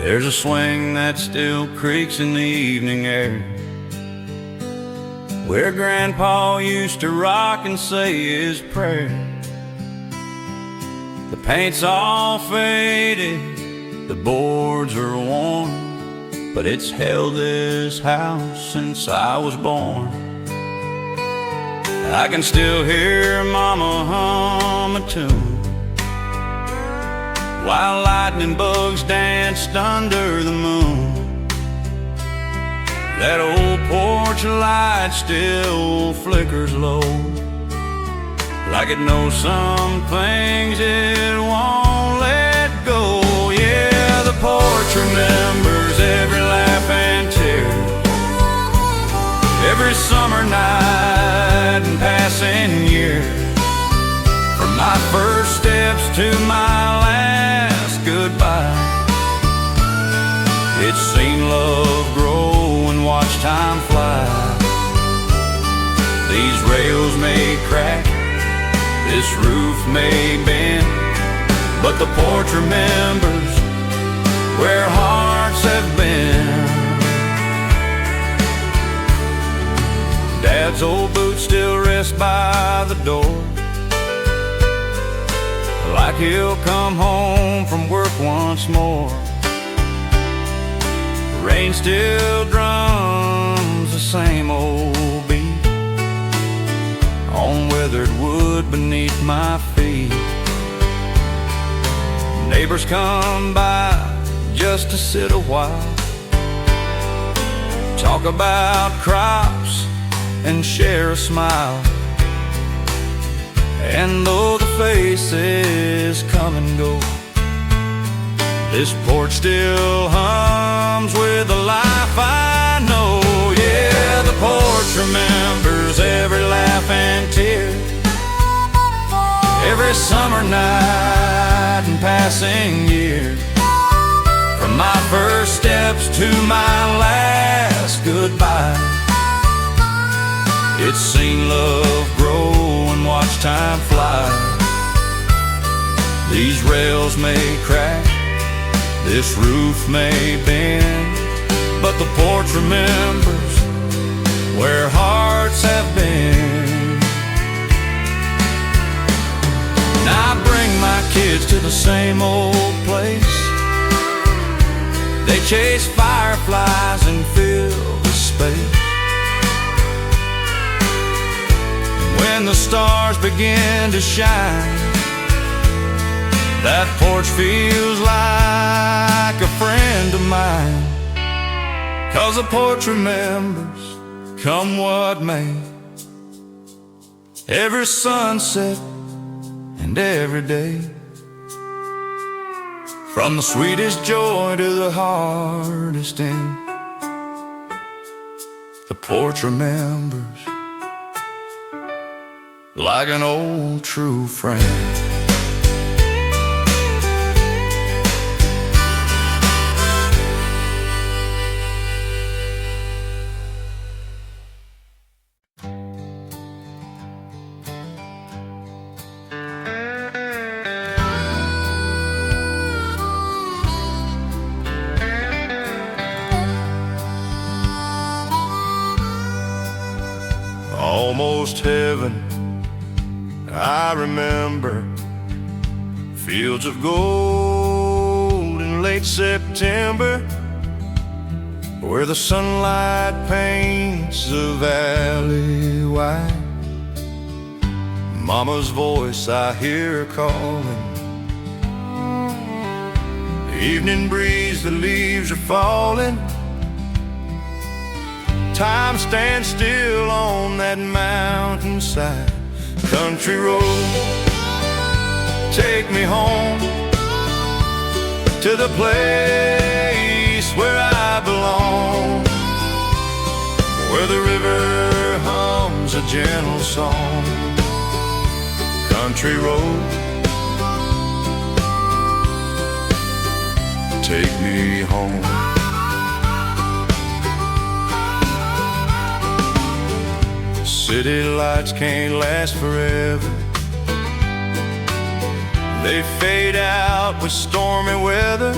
There's a swing that still creaks in the evening air, where Grandpa used to rock and say his prayer. The paint's all faded, the boards are worn, but it's held this house since I was born. I can still hear Mama hum a tune while lightning bugs danced under the moon. That old porch light still flickers low, like it knows some things it won't let go. Yeah, the porch remembers every laugh and tear, every summer night and passing year. From my first steps to my last goodbye, it's seen love grow and watched time fly. These rails may crack, this roof may bend, but the porch remembers where hearts have been. Dad's old boots still rest by the door, like he'll come home from work once more. Rain still drums the same old beat on weathered wood beneath my feet. Neighbors come by just to sit a while, talk about crops and share a smile. And though the faces come and go, this porch still hums with the life I know. Yeah, the porch remembers every laugh and tear, every summer night and passing year. From my first steps to my last goodbye, it's seen love grow and watch time fly. These rails may crack, this roof may bend, but the porch remembers where hearts have been. Now I bring my kids to the same old place. They chase fireflies and fill the space. When the stars begin to shine, that porch feels like a friend of mine. 'Cause the porch remembers, come what may, every sunset and every day. From the sweetest joy to the hardest end, the porch remembers like an old true friend. Almost heaven, I remember fields of gold in late September, where the sunlight paints the valley white. Mama's voice I hear calling, the evening breeze, the leaves are falling. Time stands still on that mountainside. Country road, take me home to the place where I belong, where the river hums a gentle song. Country road, take me home. City lights can't last forever, they fade out with stormy weather.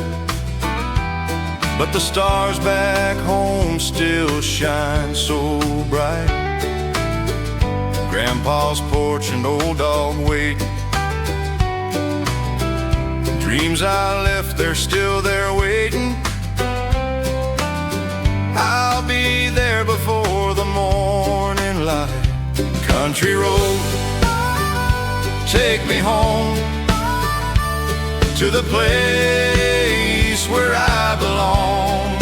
but the stars back home still shine so bright. Grandpa's porch and old dog waiting. Dreams I left, they're still there waiting. I'll be there before the morning light. Country road, take me home to the place where I belong,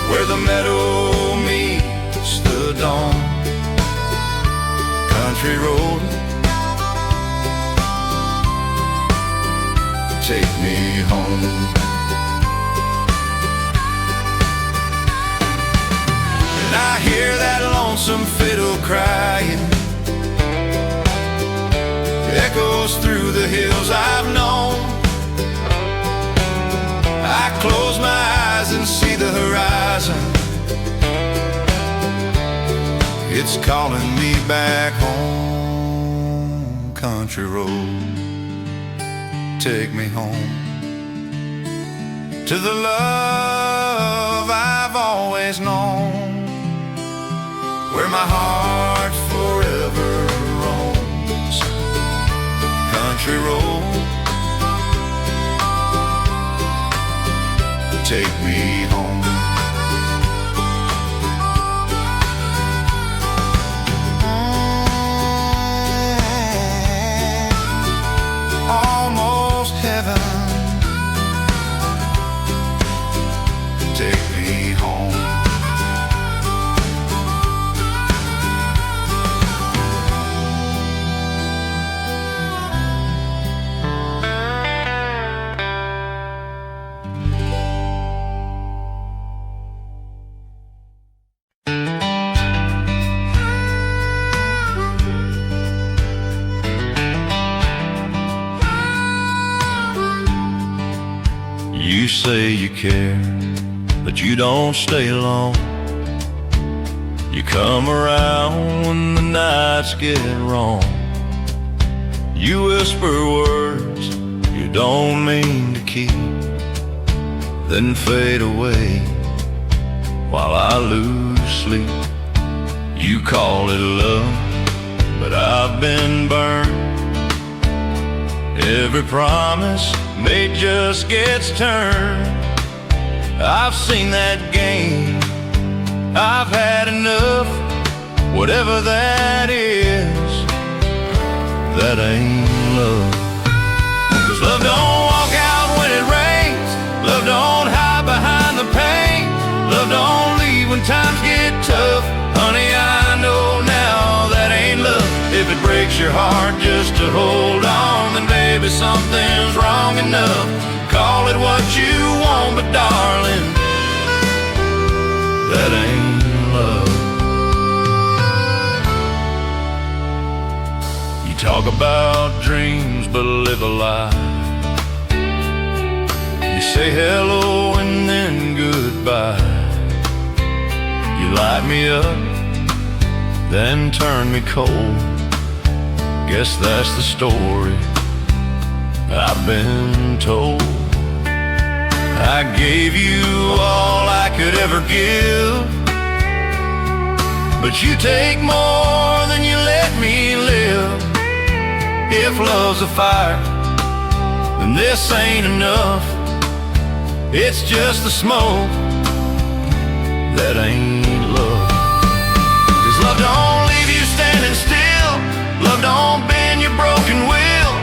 where the meadow meets the dawn. Country road, take me home. And I hear that lonesome fiddle crying, echoes through the hills I've known. I close my eyes and see the horizon. It's calling me back home. Country road, take me home to the love I've always known, where my heart forever roams. Country road, take me home. Almost heaven, take me home. You say you care, but you don't stay long. You come around when the nights get wrong. You whisper words you don't mean to keep, then fade away while I lose sleep. You call it love, but I've been burned. Every promise made just gets turned. I've seen that game, I've had enough. Whatever that is, that ain't love. 'Cause love don't walk out when it rains. Love don't hide behind the pain. Love don't leave when times get tough. Honey, I know now that ain't love. If it breaks your heart just to hold on, then baby something's wrong enough. Call it what you want, but darling, that ain't love. You talk about dreams, but live a lie. You say hello and then goodbye. You light me up, then turn me cold. Guess that's the story I've been told. I gave you all I could ever give, but you take more than you let me live. If love's a fire, then this ain't enough. It's just the smoke that ain't love. 'Cause love don't leave you standing still. Love don't bend your broken will.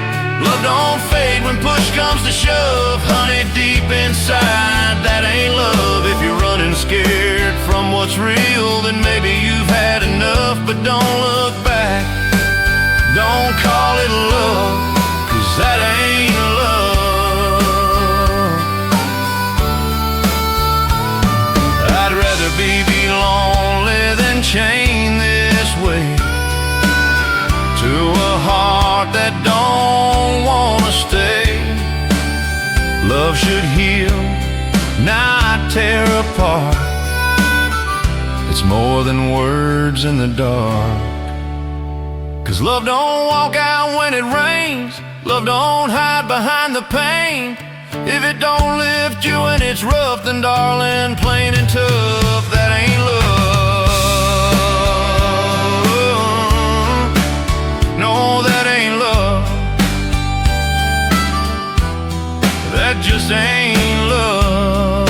Love don't fade when push comes to shove. Honey, deep inside, that ain't love. If you're running scared from what's real, then maybe you've had enough. But don't look back, don't call it love, 'cause that ain't love. I'd rather be lonely than chained this way to a heart that don't wanna stay. Love should heal, not tear apart. It's more than words in the dark. 'Cause love don't walk out when it rains. Love don't hide behind the pain. If it don't lift you and it's rough, then darling, plain and tough, that ain't love. No, that ain't love. That just ain't love.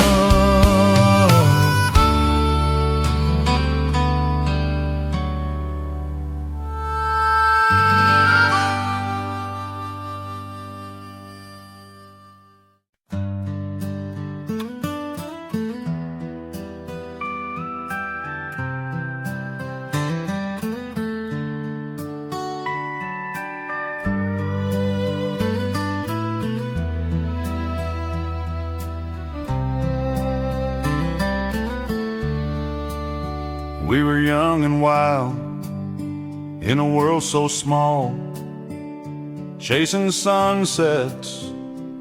We were young and wild, in a world so small, chasing sunsets,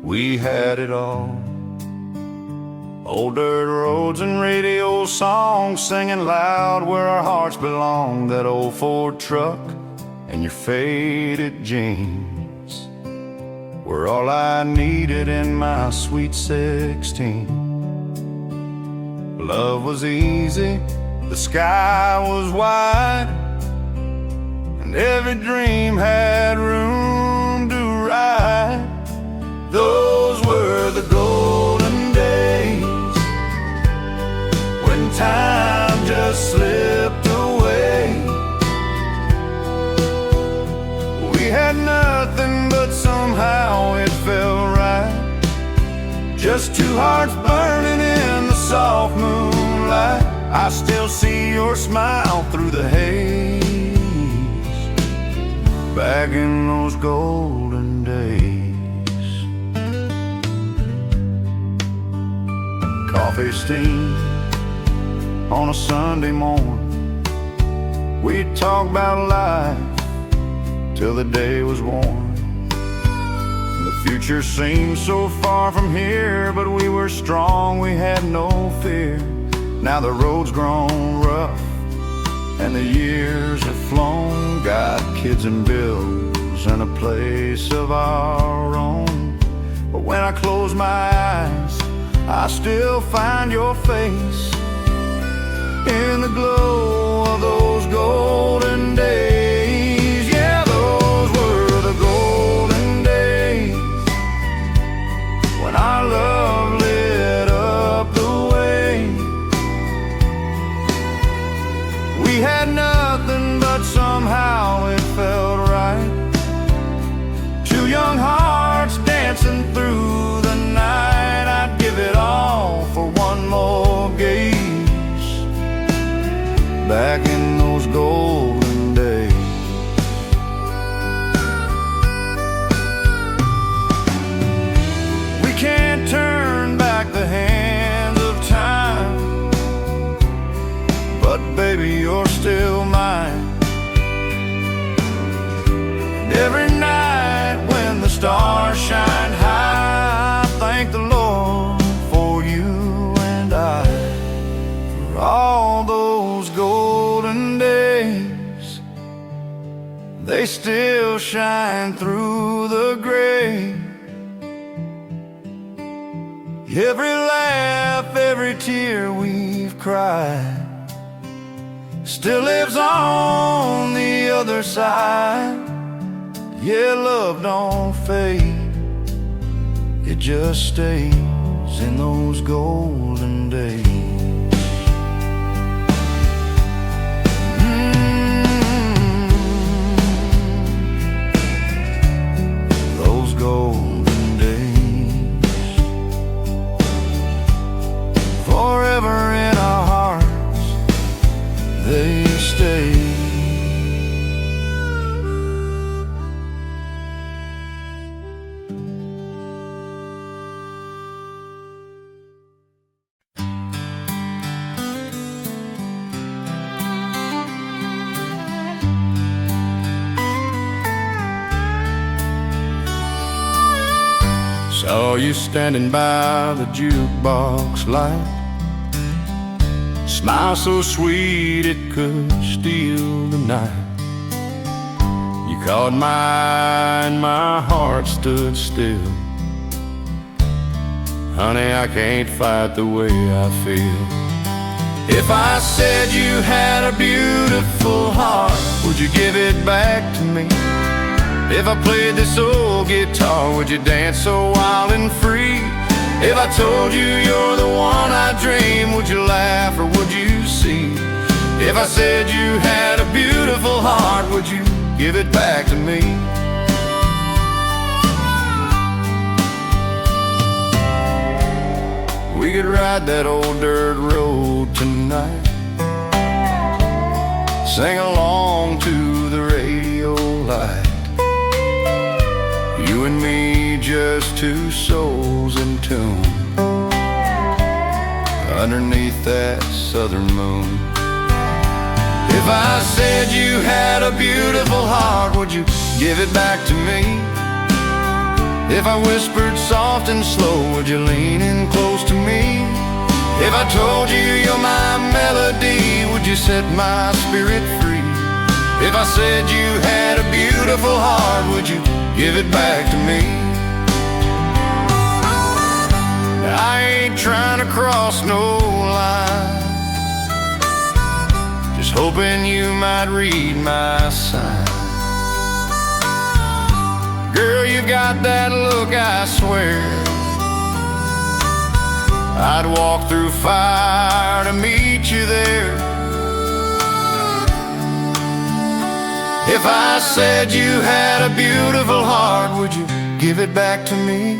we had it all. Old dirt roads and radio songs, singing loud where our hearts belong. That old Ford truck and your faded jeans were all I needed in my sweet 16. Love was easy, the sky was wide, and every dream had room to ride. Those were the golden days, when time just slipped away. We had nothing, but somehow it felt right. Just two hearts burning in the soft moonlight. I still see your smile through the haze, back in those golden days. Coffee steam on a Sunday morning, we'd talk about life till the day was warm. The future seemed so far from here, but we were strong, we had no fear. Now the road's grown rough and the years have flown. Got kids and bills and a place of our own. But when I close my eyes, I still find your face in the glow of those golden days. Yeah, those were the golden days, when our love lit up the way. We had nothing, but somehow it felt right. Two young hearts dancing through the night. I'd give it all for one more gaze, back in those golden days. We can't turn back the hands of time, but baby, you're still mine. And every night when the stars shine high, I thank the Lord for you and I, for all those golden days. They still shine through the gray. Every laugh, every tear we've cried still lives on the other side. Yeah, love don't fade, it just stays in those golden days. Those golden days, forever in our hearts they stay. Saw you standing by the jukebox light, smile so sweet it could steal the night. You caught my eye and my heart stood still. honey, I can't fight the way I feel. If I said you had a beautiful heart, would you give it back to me? If I played this old guitar, would you dance so wild and free? If I told you you're the one I dream, would you laugh or would you see? If I said you had a beautiful heart, would you give it back to me? We could ride that old dirt road tonight, sing along to the radio light. You and me, just two souls in tune, underneath that southern moon. If I said you had a beautiful heart, would you give it back to me? If I whispered soft and slow, would you lean in close to me? If I told you you're my melody, would you set my spirit free? If I said you had a beautiful heart, would you give it back to me? I ain't trying to cross no line, just hoping you might read my sign. Girl, you got that look, I swear I'd walk through fire to meet you there. If I said you had a beautiful heart, would you give it back to me?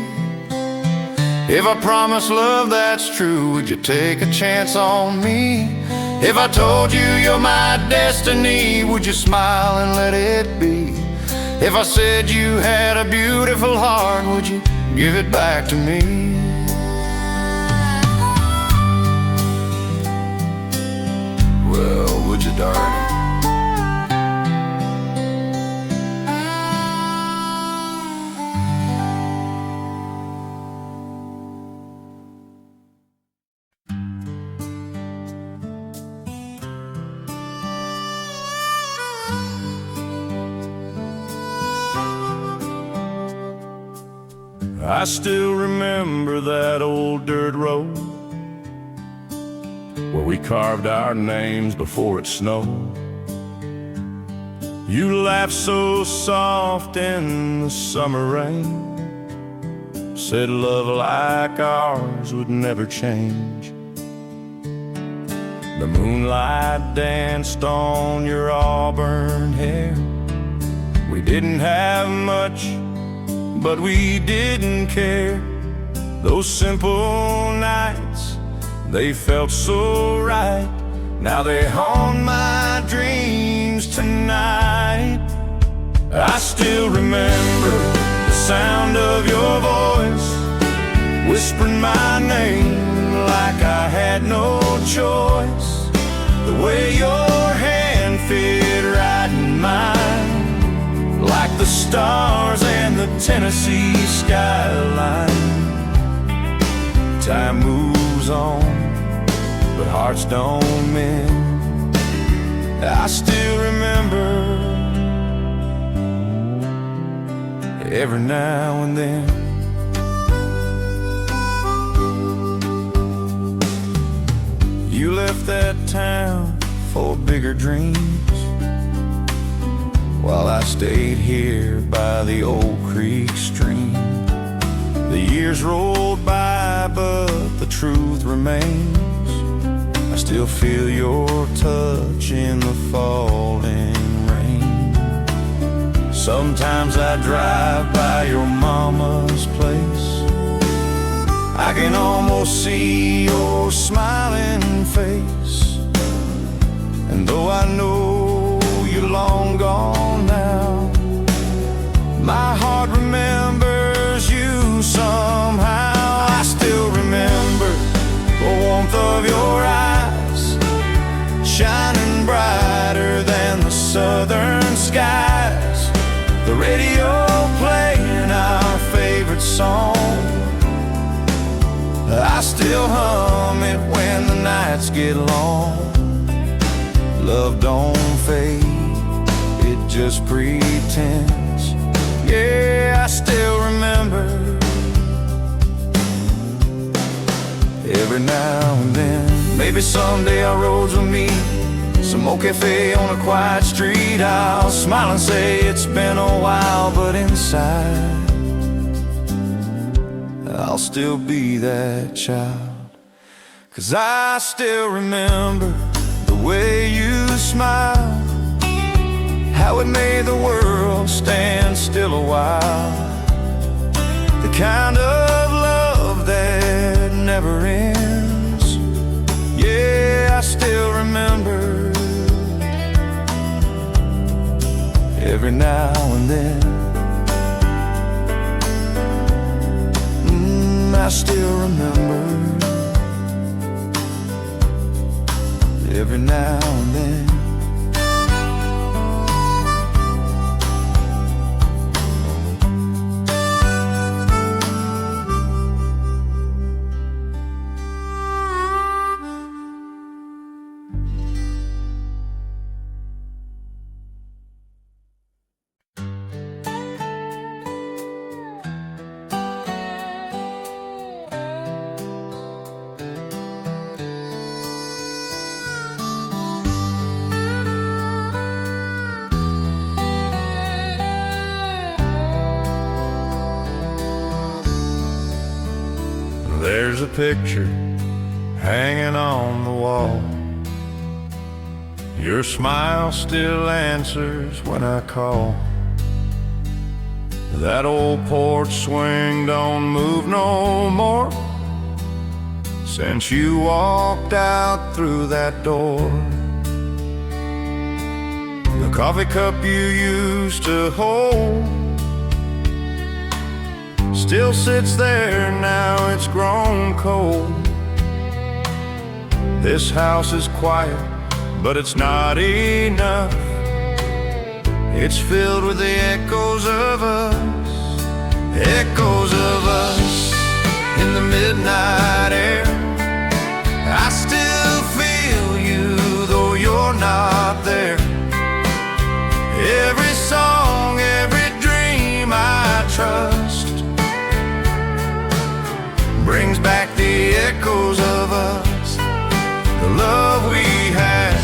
If I promised love that's true, would you take a chance on me? If I told you you're my destiny, would you smile and let it be? If I said you had a beautiful heart, would you give it back to me? Well, would you, darling? I still remember that old dirt road where we carved our names before it snowed. You laughed so soft in the summer rain, said love like ours would never change. The moonlight danced on your auburn hair. We didn't have much, but we didn't care. Those simple nights, they felt so right. Now they haunt my dreams tonight. I still remember the sound of your voice, whispering my name like I had no choice. The way your hand fit right in mine, like the stars and the Tennessee skyline. Time moves on, but hearts don't mend. I still remember every now and then. You left that town for bigger dreams, while I stayed here by the old creek stream. The years rolled by, but the truth remains. I still feel your touch in the falling rain. Sometimes I drive by your mama's place. I can almost see your smiling face. And though I know you're long gone now, my heart remembers you somehow. I still remember the warmth of your eyes, shining brighter than the southern skies. The radio playing our favorite song, I still hum it when the nights get long. Love don't fade, it just pretends. Yeah, I still remember every now and then. Maybe someday our roads will meet, some old cafe on a quiet street. I'll smile and say it's been a while, but inside I'll still be that child. 'Cause I still remember the way you smiled, how it made the world stand still a while. The kind of love that never ends. Yeah, I still remember every now and then. I still remember every now and then. There's a picture hanging on the wall. Your smile still answers when I call. That old porch swing don't move no more since you walked out through that door. The coffee cup you used to hold still sits there, now it's grown cold. This house is quiet, but it's not enough. It's filled with the echoes of us, echoes of us in the midnight air. I still feel you, though you're not there. Every song, every dream I trust brings back the echoes of us, the love we had,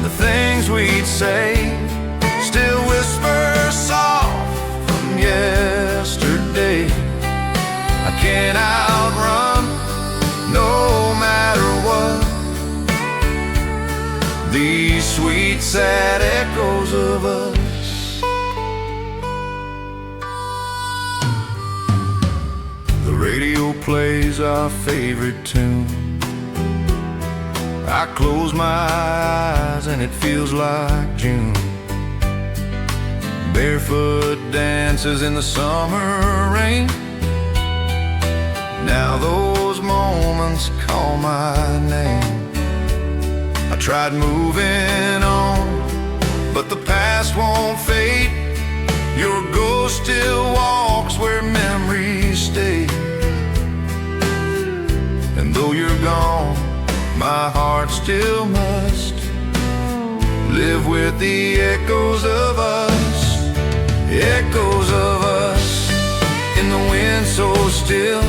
the things we'd say, still whisper soft from yesterday. I can't outrun, no matter what, these sweet sad echoes of us. Radio plays our favorite tune. I close my eyes and it feels like June. Barefoot dances in the summer rain. Now those moments call my name. I tried moving on, but the past won't fade. Your ghost still walks where memories stay. And though you're gone, my heart still must live with the echoes of us, echoes of us in the wind so still.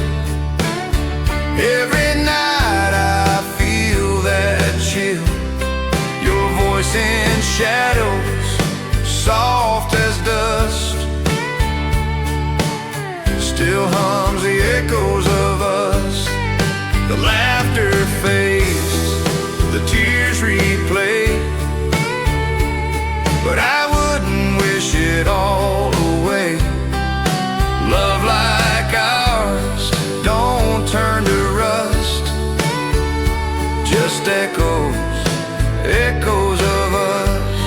Every night I feel that chill, your voice in shadows, soft as dust, still hums the echoes of us. The laughter fades, the tears replay, but I wouldn't wish it all away. Love like ours don't turn to rust, just echoes, echoes of us.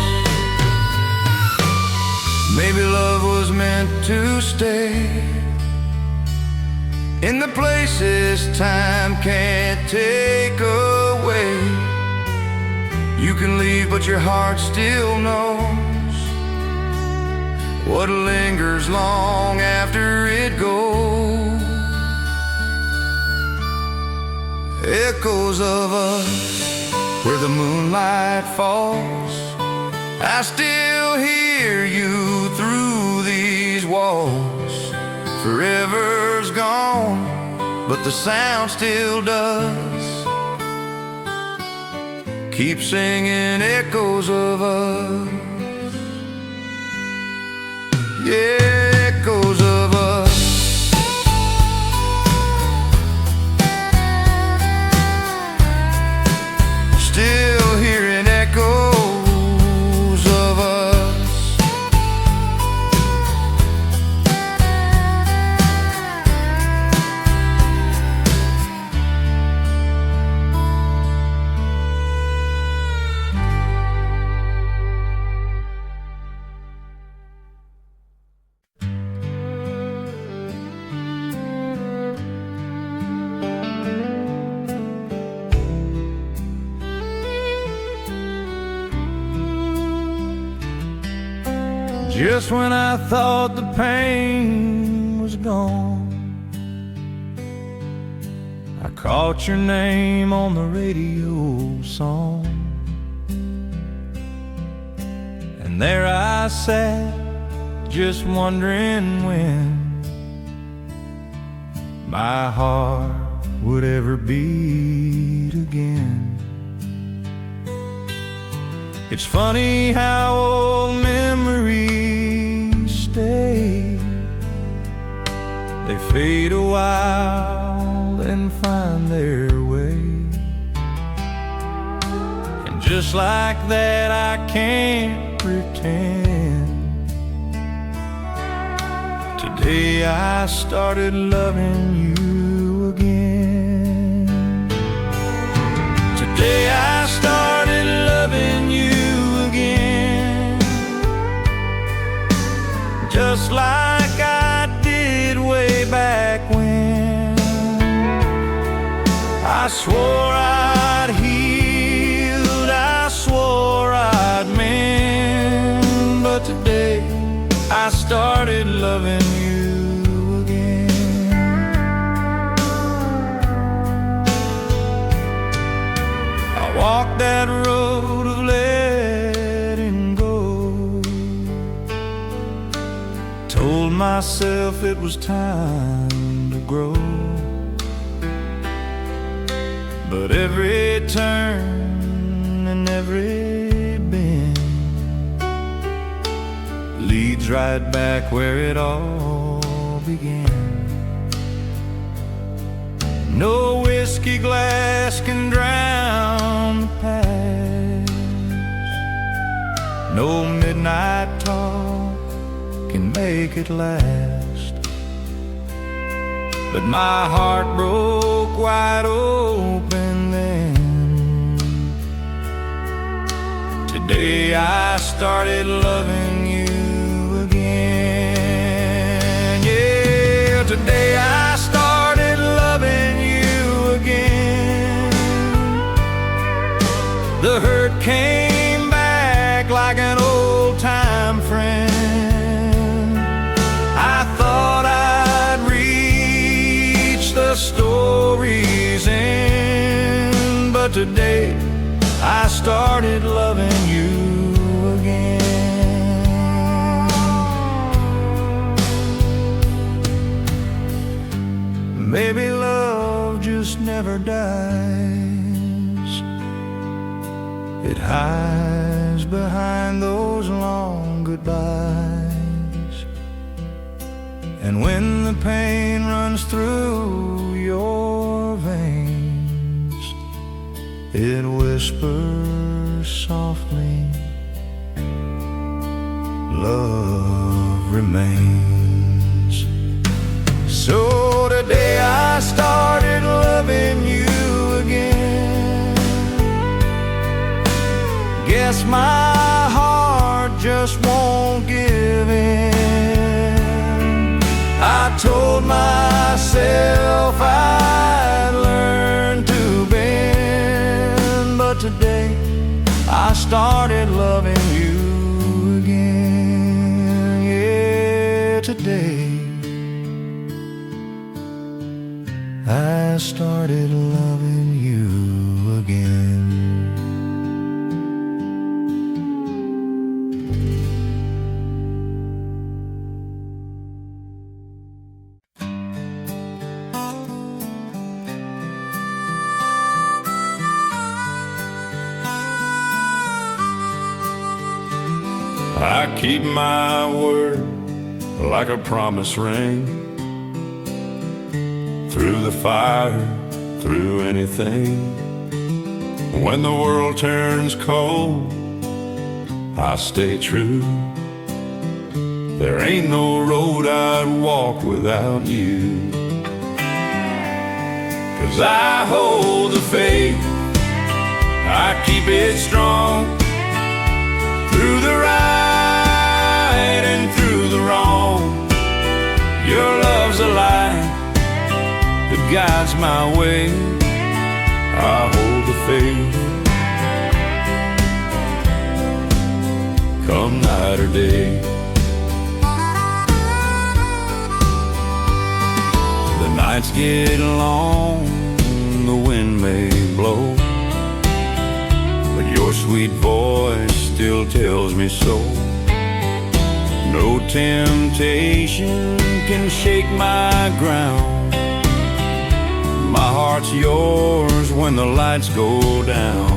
Maybe love was meant to stay in the places time can't take away. You can leave, but your heart still knows what lingers long after it goes. Echoes of us where the moonlight falls. I still hear you through these walls. Forever's gone, but the sound still does. Keep singing echoes of us. Yeah, echoes of us. Still hearing echoes of us. Just when I thought the pain was gone, I caught your name on the radio song. And there I sat, just wondering when my heart would ever beat again. It's funny how old memories stay. They fade a while, then find their way. And just like that, I can't pretend. Today I started loving you again. Today I started loving you again, just like I did way back when. I swore I'd healed, I swore I'd mend, but today I started loving you again. I walked that road of letting go, told myself it was time to grow. But every turn and every bend leads right back where it all began. No whiskey glass can drown the past, no midnight talk can make it last. But my heart broke wide open then. Today I started loving you again. Yeah, today I started loving you again. The hurt came back like an old-time friend. I thought I'd reach the story's end, but today I started loving you again. Maybe love just never dies. It hides behind those long goodbyes. And when the pain runs through your veins, it whispers softly, love remains. So today I started loving you again. Guess my heart just won't give in. I told myself I'd learn to bend, but today I started loving you again. Yeah, today I started loving you again. I keep my word like a promise ring. Through the fire, through anything. When the world turns cold, I stay true. There ain't no road I'd walk without you. 'Cause I hold the faith, I keep it strong. Through the right and through the wrong, your love's a light that guides my way. I hold the faith, come night or day. The nights get long, the wind may blow, but your sweet voice still tells me so. No temptation can shake my ground. My heart's yours when the lights go down.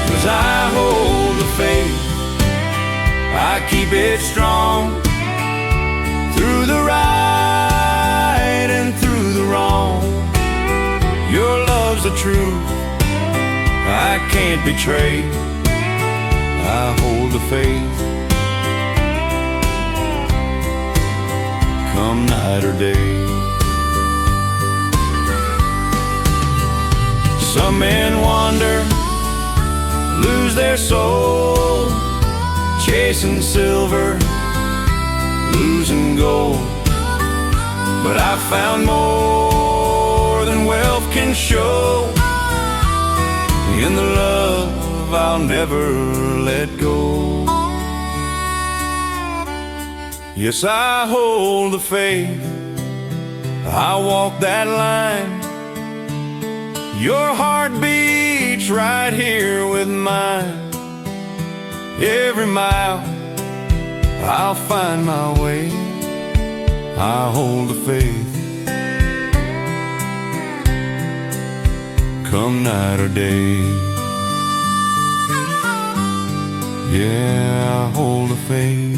'Cause I hold the faith, I keep it strong. Through the right and through the wrong, your love's the truth I can't betray. I hold the faith, come night or day. Some men wander, lose their soul, chasing silver, losing gold. But I found more than wealth can show in the love I'll never let go. Yes, I hold the faith, I walk that line. Your heart beats right here with mine. Every mile I'll find my way. I hold the faith, come night or day. Yeah, I hold the faith.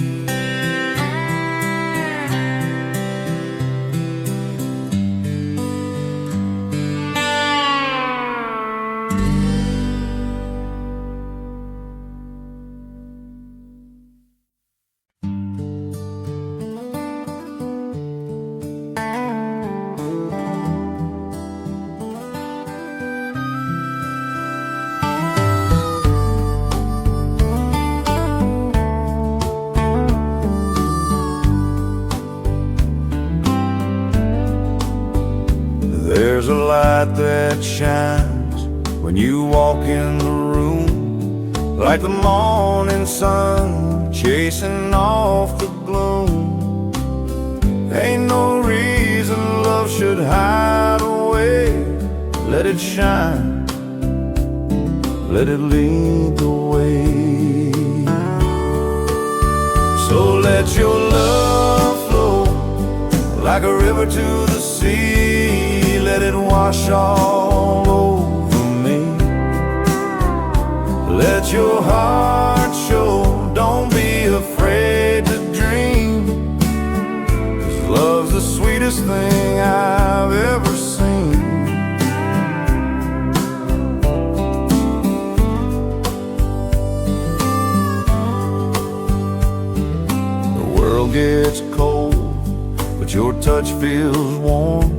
There's a light that shines when you walk in the room, like the morning sun chasing off the gloom. Ain't no reason love should hide away. Let it shine, let it lead the way. So let your love flow like a river to the sea. Let it wash all over me. Let your heart show, don't be afraid to dream. 'Cause love's the sweetest thing I've ever seen. The world gets cold, but your touch feels warm,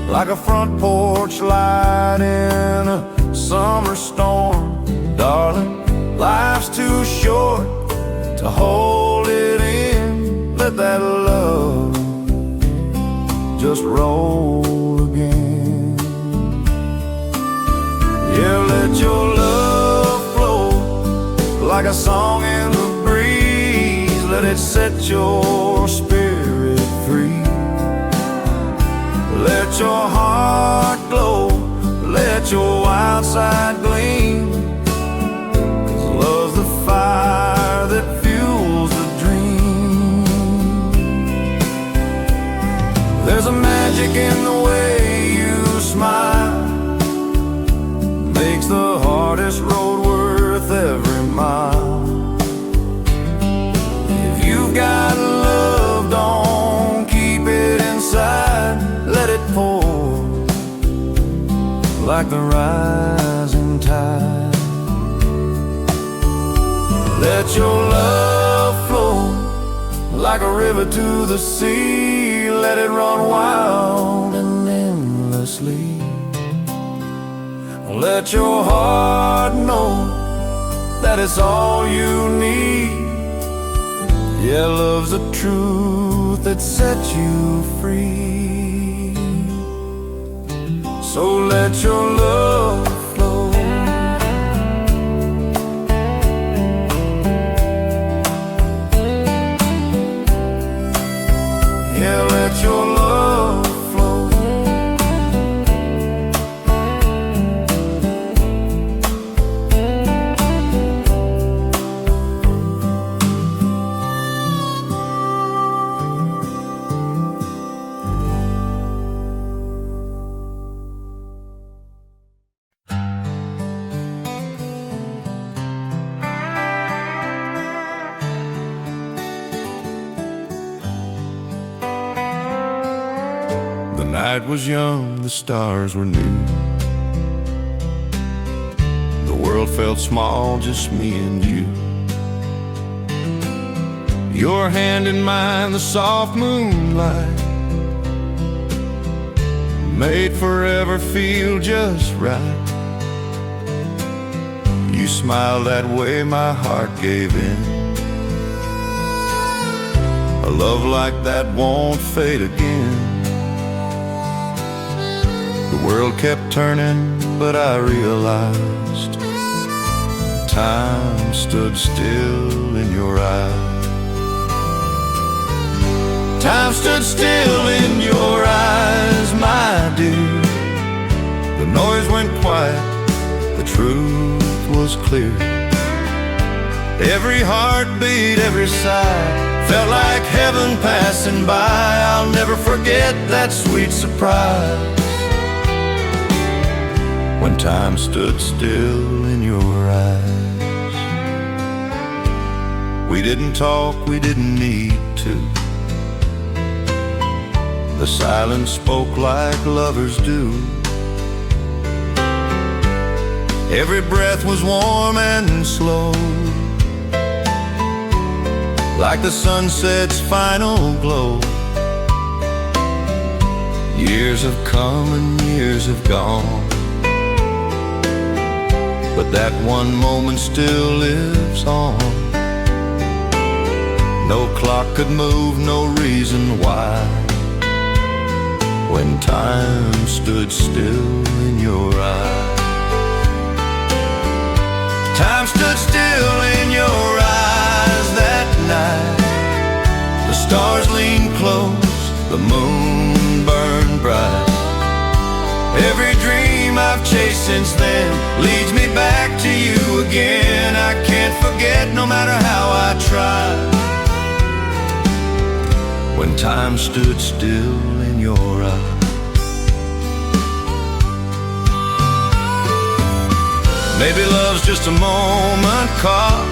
like a front porch light in a summer storm. Darling, life's too short to hold it in. Let that love just roll again. Yeah, let your love flow like a song in the breeze. Let it set your spirit free. Let your heart glow, let your wild side gleam. 'Cause love's the fire that fuels the dream. There's a magic in the way you smile, makes the hardest road worth every mile. like the rising tide. Let your love flow like a river to the sea. Let it run wild and endlessly. Let your heart know that it's all you need. Yeah, love's the truth that sets you free. So let your love flow. Yeah, let your love flow. The night was young, the stars were new. The world felt small, just me and you. Your hand in mine, the soft moonlight made forever feel just right. You smiled that way, my heart gave in. A love like that won't fade again. The world kept turning, but I realized time stood still in your eyes. Time stood still in your eyes, my dear. The noise went quiet, the truth was clear. Every heartbeat, every sigh felt like heaven passing by. I'll never forget that sweet surprise when time stood still in your eyes. We didn't talk, we didn't need to. The silence spoke like lovers do. Every breath was warm and slow, like the sunset's final glow. Years have come and years have gone, but that one moment still lives on. No clock could move, no reason why, when time stood still in your eyes. Time stood still in your eyes that night. The stars leaned close, the moon burned bright. Every dream I've chased since then leads me back to you again. I can't forget no matter how I try, when time stood still in your eyes. Maybe love's just a moment caught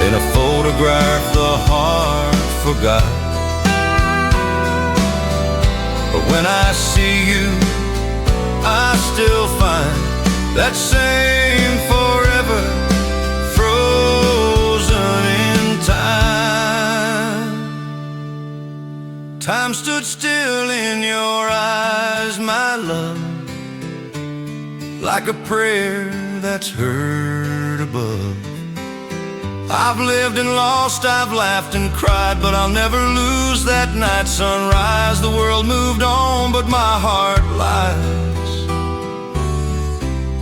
in a photograph the heart forgot. But when I see you, I still find that same forever frozen in time. Time stood still in your eyes, my love, like a prayer that's heard above. I've lived and lost, I've laughed and cried, but I'll never lose that night sunrise. The world moved on, but my heart lies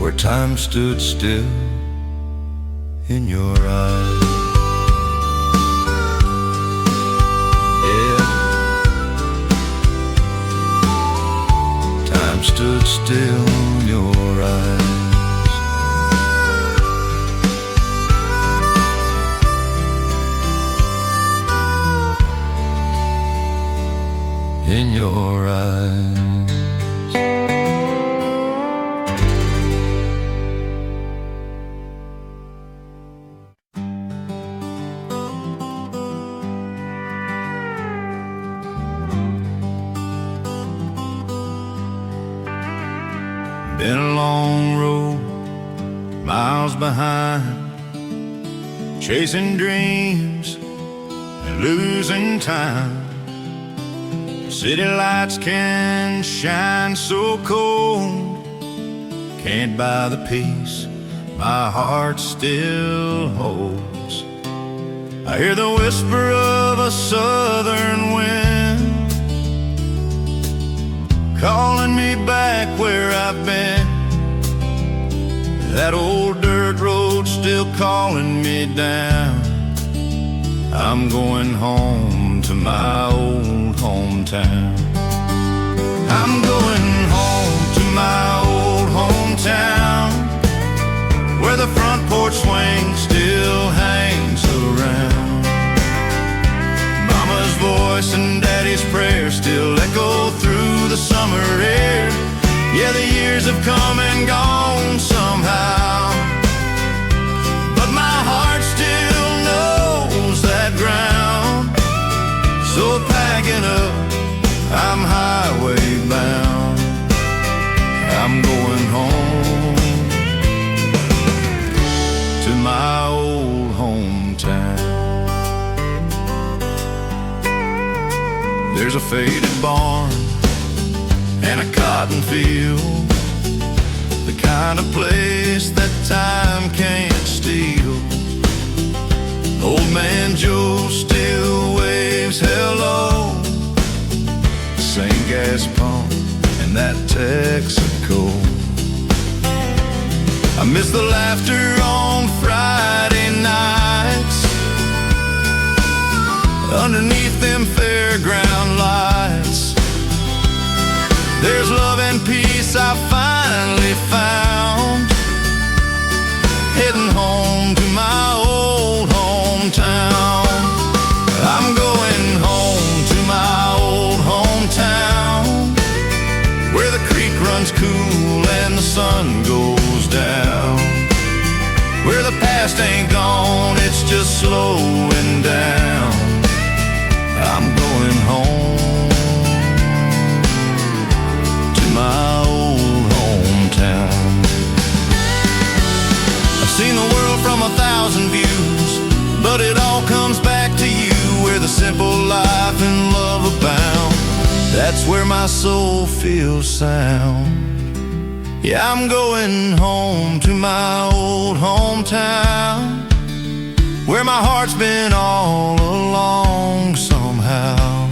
where time stood still in your eyes. Yeah, time stood still in your eyes. In your eyes. long road, miles behind, chasing dreams and losing time. City lights can shine so cold, can't buy the peace my heart still holds. I hear the whisper of a southern wind calling me back where I've been. That old dirt road still calling me down. I'm going home to my old hometown. I'm going home to my old hometown, where the front porch swing still hangs around. Mama's voice and Daddy's prayer still echo through the summer air. Yeah, the years have come and gone somehow, but my heart still knows that ground. So packing up, I'm highway bound. I'm going home to my old hometown. There's a faded barn and a cotton field, the kind of place that time can't steal. Old man Joe still waves hello, the same gas pump and that Texaco. I miss the laughter on Friday nights underneath them fairground lights. There's love and peace I finally found, heading home to my old hometown. I'm going home to my old hometown, where the creek runs cool and the sun goes down, where the past ain't gone, it's just slowing down. I'm going home to my old hometown. I've seen the world from 1,000 views, but it all comes back to you, where the simple life and love abound. That's where my soul feels sound. Yeah, I'm going home to my old hometown, where my heart's been all along somehow.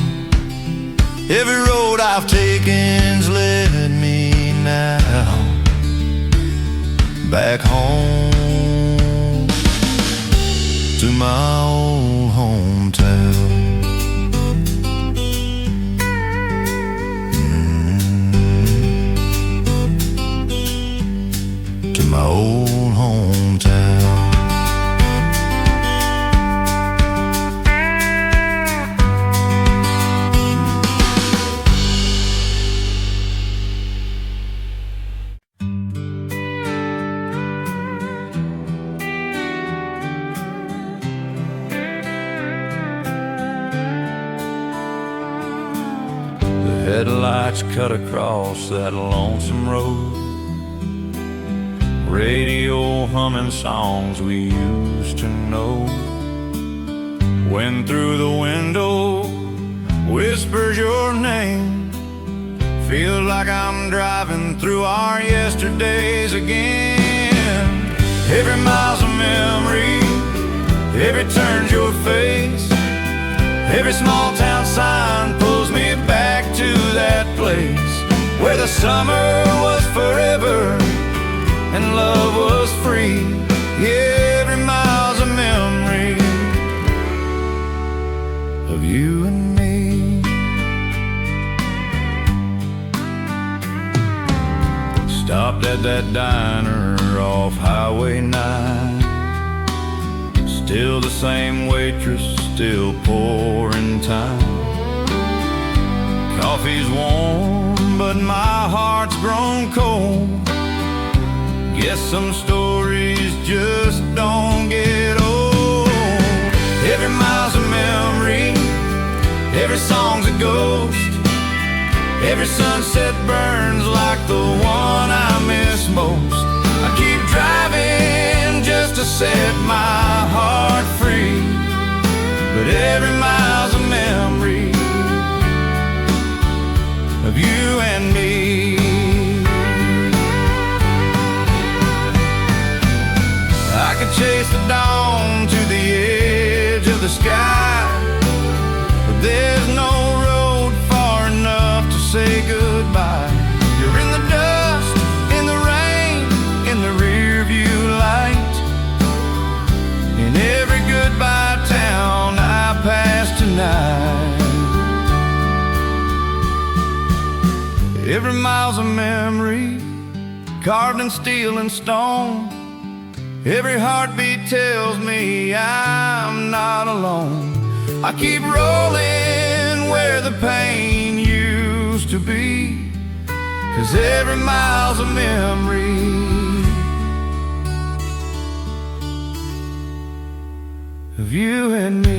Every road I've taken's led me now back home to my old hometown. To my old hometown. Headlights cut across that lonesome road, radio humming songs we used to know. Wind through the window whispers your name, feel like I'm driving through our yesterdays again. Every mile's a memory, every turn's your face, every small town sign pulls me back to that place where the summer was forever and love was free. Yeah, every mile's a memory of you and me. Stopped at that diner off Highway 9, still the same waitress, still pouring time. Coffee's warm, but my heart's grown cold. Guess some stories just don't get old. Every mile's a memory, every song's a ghost, every sunset burns like the one I miss most. I keep driving just to set my heart free, but every mile's a memory of you and me. I could chase the dawn to the edge of the sky, but there's no road far enough to say goodbye. You're in the dust, in the rain, in the rear view light, in every goodbye town I pass tonight. Every mile's a memory, carved in steel and stone. Every heartbeat tells me I'm not alone. I keep rolling where the pain used to be, 'cause every mile's a memory of you and me.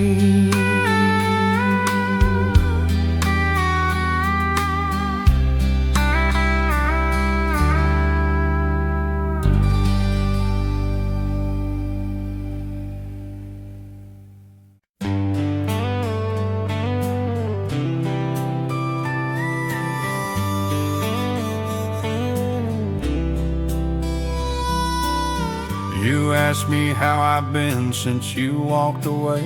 You ask me how I've been since you walked away.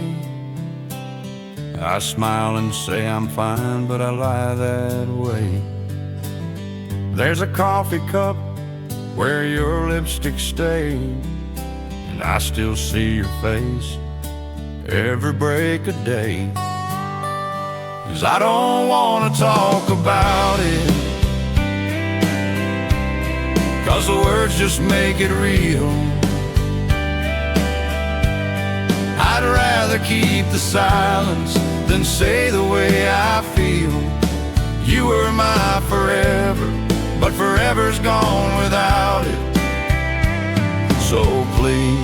I smile and say I'm fine, but I lie that way. There's a coffee cup where your lipstick stayed, and I still see your face every break of day. 'Cause I don't wanna talk about it, 'cause the words just make it real. I'd rather keep the silence than say the way I feel. You were my forever, but forever's gone without it. So please,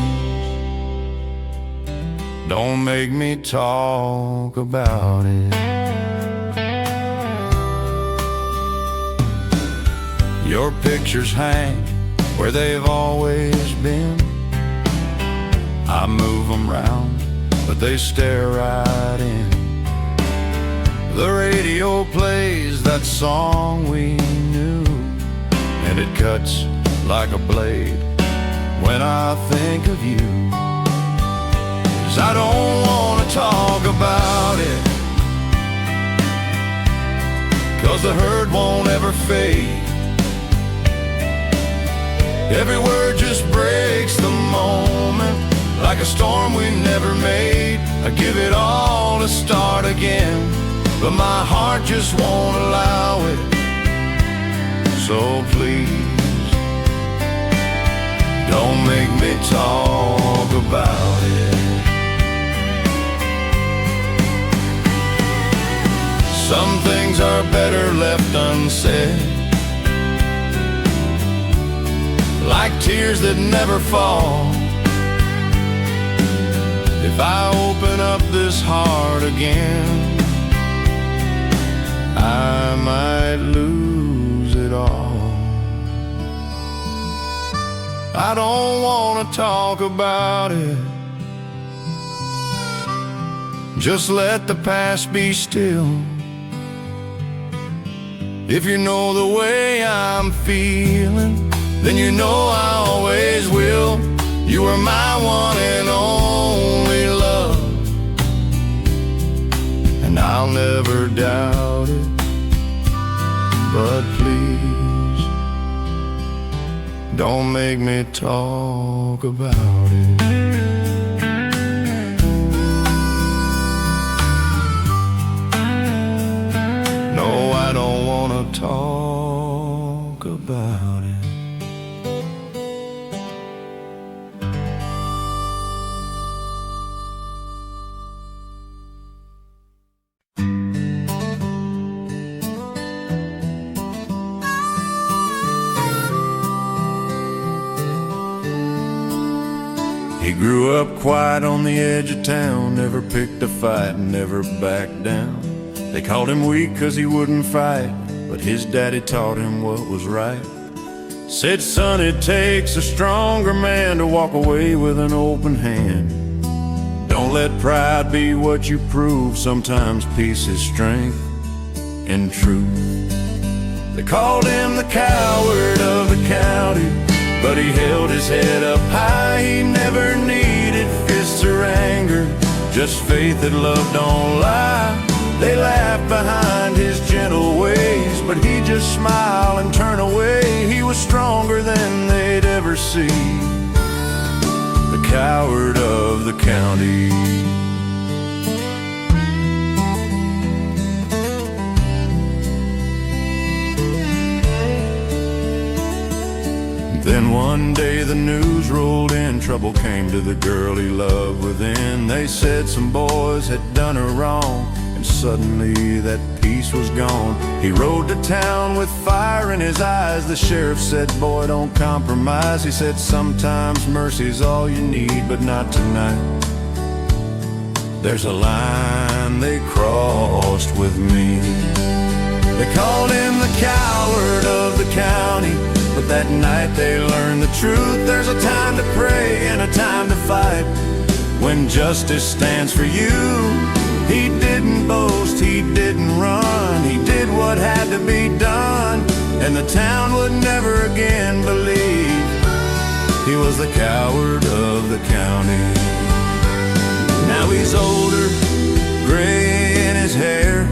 don't make me talk about it. Your pictures hang where they've always been. I move them round, but they stare right in. The radio plays that song we knew, and it cuts like a blade when I think of you. 'Cause I don't wanna talk about it, 'cause the hurt won't ever fade. Every word just breaks the moment, like a storm we never made. I give it all to start again, but my heart just won't allow it. So please, don't make me talk about it. Some things are better left unsaid, like tears that never fall. If I open up this heart again, I might lose it all. I don't wanna talk about it, just let the past be still. If you know the way I'm feeling, then you know I always will. You were my one and only love, and I'll never doubt it. But please, don't make me talk about it. No, I don't wanna talk about it. He grew up quiet on the edge of town, never picked a fight, never backed down. They called him weak 'cause he wouldn't fight, but his daddy taught him what was right. Said, son, it takes a stronger man to walk away with an open hand. Don't let pride be what you prove. Sometimes peace is strength in truth. They called him the coward of the county, but he held his head up high. He never needed fists or anger, just faith that love don't lie. They laughed behind his gentle ways, but he just smiled and turned away. He was stronger than they'd ever see, the coward of the county. Then one day the news rolled in, trouble came to the girl he loved within. They said some boys had done her wrong, and suddenly that peace was gone. He rode to town with fire in his eyes. The sheriff said, boy, don't compromise. He said, sometimes mercy's all you need, but not tonight. There's a line they crossed with me. They called him the coward of the county, but that night they learned the truth. There's a time to pray and a time to fight when justice stands for you. He didn't boast, he didn't run, he did what had to be done, and the town would never again believe he was the coward of the county. Now he's older, gray in his hair,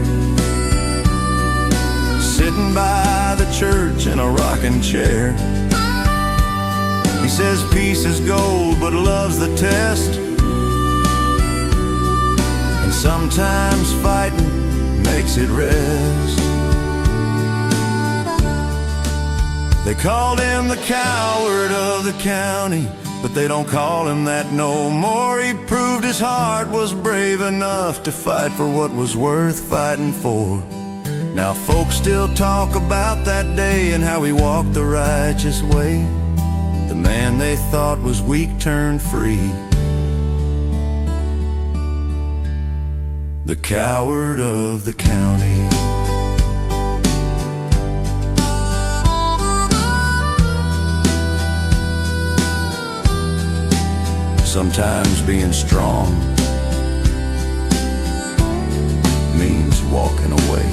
sitting by the church in a rocking chair. He says peace is gold, but love's the test, and sometimes fighting makes it rest. They called him the coward of the county, but they don't call him that no more. He proved his heart was brave enough to fight for what was worth fighting for. Now folks still talk about that day and how he walked the righteous way. The man they thought was weak turned free, the coward of the county. Sometimes being strong means walking away.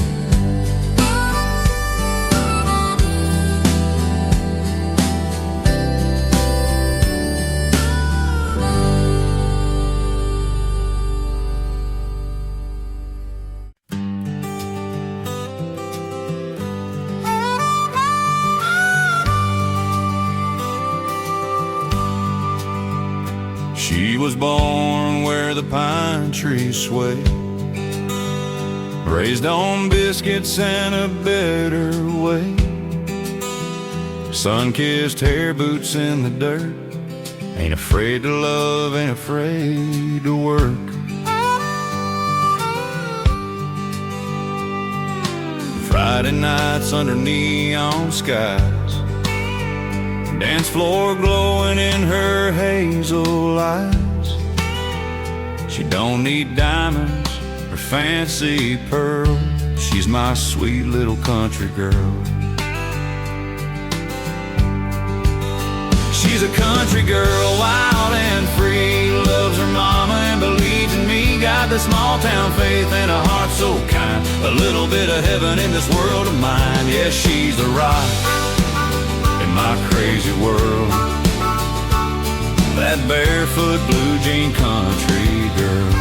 She was born where the pine trees sway, raised on biscuits and a better way. Sun-kissed hair boots in the dirt, ain't afraid to love, ain't afraid to work. Friday nights under neon skies, dance floor glowing in her hazel eyes. She don't need diamonds or fancy pearls, she's my sweet little country girl. She's a country girl, wild and free, loves her mama and believes in me. Got the small town faith and a heart so kind, a little bit of heaven in this world of mine. Yeah, she's the rock in my crazy world, that barefoot blue jean country girl.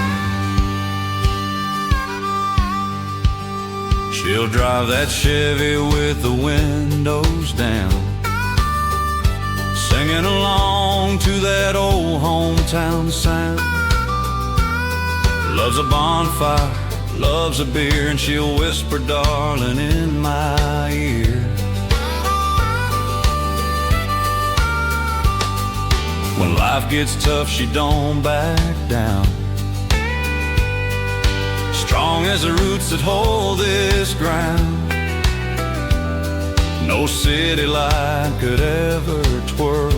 She'll drive that Chevy with the windows down, singing along to that old hometown sound. Loves a bonfire, loves a beer, and she'll whisper darling in my ear. When life gets tough, she don't back down, strong as the roots that hold this ground. No city light could ever twirl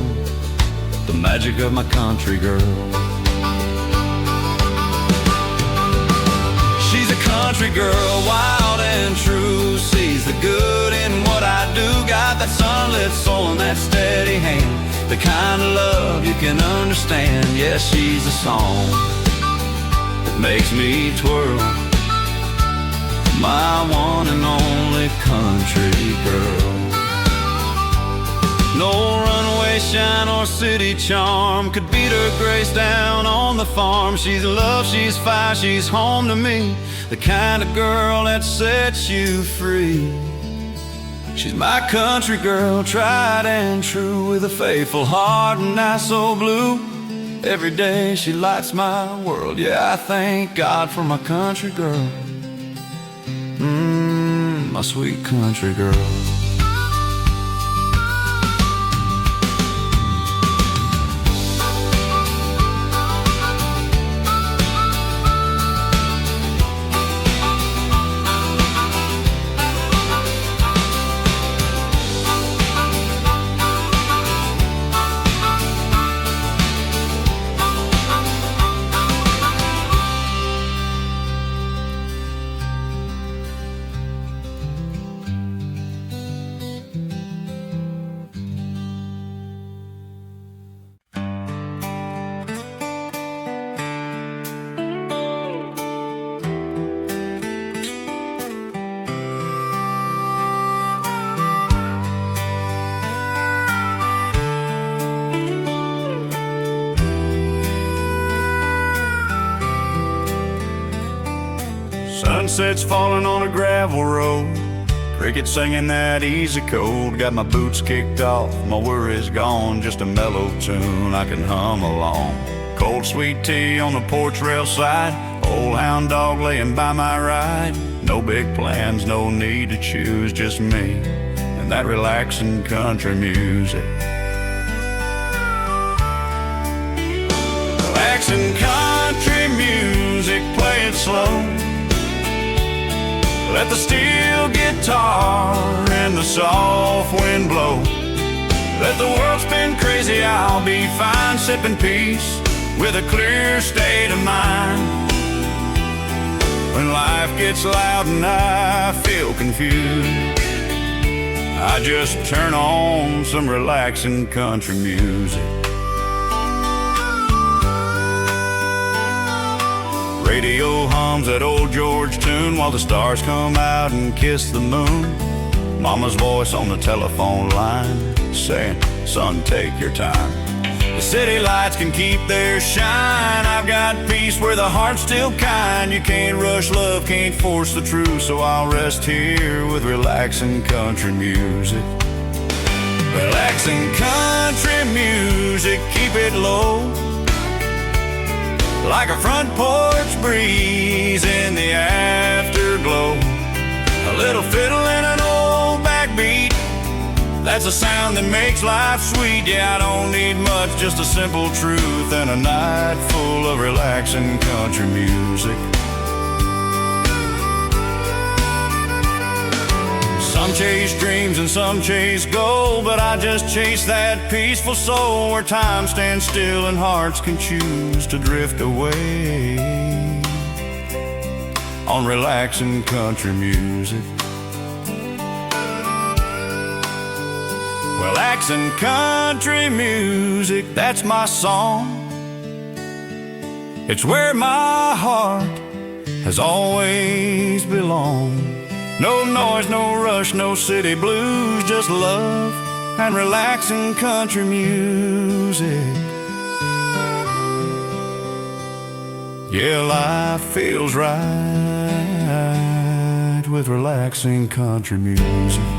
the magic of my country girl. She's a country girl, wild and true, sees the good in what I do. Got that sunlit soul and that steady hand, the kind of love you can understand. Yeah, she's a song that makes me twirl, my one and only country girl. No runaway shine or city charm could beat her grace down on the farm. She's love, she's fire, she's home to me, the kind of girl that sets you free. She's my country girl, tried and true, with a faithful heart and eyes so blue. Every day she lights my world. Yeah, I thank God for my country girl. My sweet country girl. Sunset's falling on a gravel road, crickets singing that easy code. Got my boots kicked off, my worries gone, just a mellow tune I can hum along. Cold sweet tea on the porch rail side, old hound dog laying by my ride. No big plans, no need to choose, just me and that relaxing country music. Relaxing country music, play it slow. Let the steel guitar and the soft wind blow. Let the world spin crazy, I'll be fine, sipping peace with a clear state of mind. When life gets loud and I feel confused, I just turn on some relaxing country music. Radio hums that old George tune while the stars come out and kiss the moon. Mama's voice on the telephone line saying, son, take your time. The city lights can keep their shine. I've got peace where the heart's still kind. You can't rush love, can't force the truth, so I'll rest here with relaxing country music. Relaxing country music, keep it low, like a front porch breeze in the afterglow. A little fiddle and an old backbeat, that's a sound that makes life sweet. Yeah, I don't need much, just a simple truth and a night full of relaxing country music. Some chase dreams and some chase gold, but I just chase that peaceful soul where time stands still and hearts can choose to drift away on relaxing country music. Relaxing country music, that's my song. It's where my heart has always belonged. No noise, no rush, no city blues, just love and relaxing country music. Yeah, life feels right with relaxing country music.